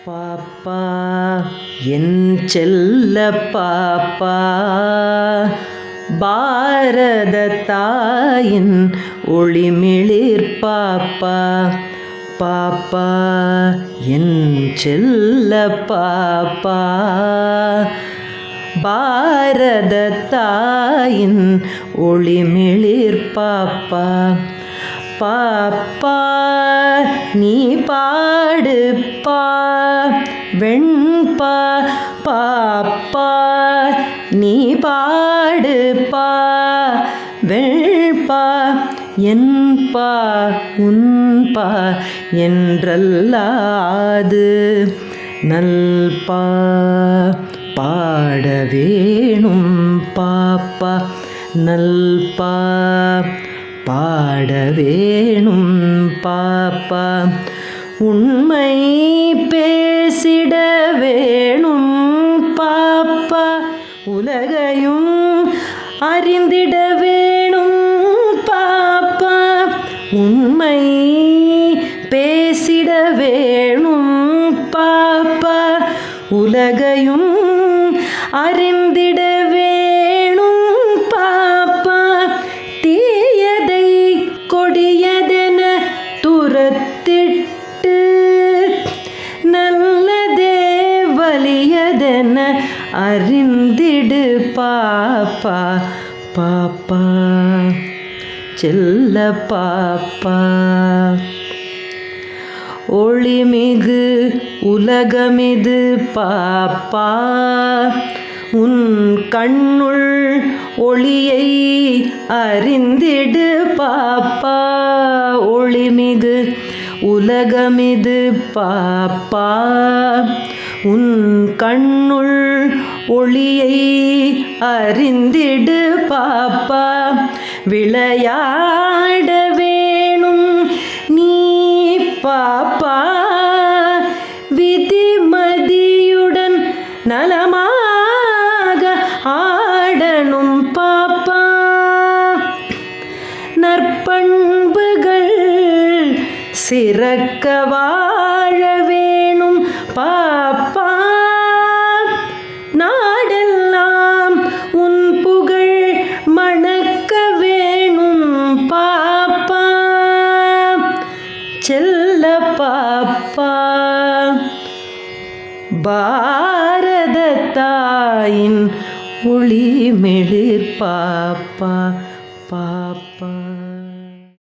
பாப்பா என் செல்ல பாப்பா, பாரத தாயின் ஒளிமிளிர் பாப்பா. பாப்பா என் செல்ல பாப்பா, பாரத தாயின் ஒளிமிளிர் பாப்பா. பாப்பா நீ பாடுப்பா வெண்பா, பாப்பா நீ பாடுப்பா வெண்பா. என்பா உன்பா என்றல்லாது நல்பா பாட வேணும் பாப்பா. நல்பா பாட வேணும் பாப்பா. உண்மை பேசிட வேணும் பாப்பா. உலகையும் அறிந்திட வேணும் பாப்பா. உண்மை பேசிட வேணும் பாப்பா. உலகையும் அறிந்திட வேணும் பாப்பா. தீயதை கொடியதென துரத்திட்டு நல்லதே வலியதென அறிந்திடு பாப்பா. பாப்பா செல்ல பாப்பா. ஒளிமிகு உலகமிது பாப்பா, உன் கண்ணுள் ஒளியை அறிந்திடு பாப்பா. ஒளிமிகு உலகமிது பாப்பா, உன் கண்ணுள் ஒளியை அறிந்திடு பாப்பா. விளையாட வேணும் நீ பாப்பா. விதிமதியுடன் நலமாக ஆடணும் பாப்பா. நற்பண்புகள் சிறக்க வாழ வேணும் பாப்பா. நாடெல்லாம் உன் புகழ் மணக்க வேணும் பாப்பா. செல்ல பாப்பா, பாரத தாயின் ஒளிமிளிர் பாப்பா.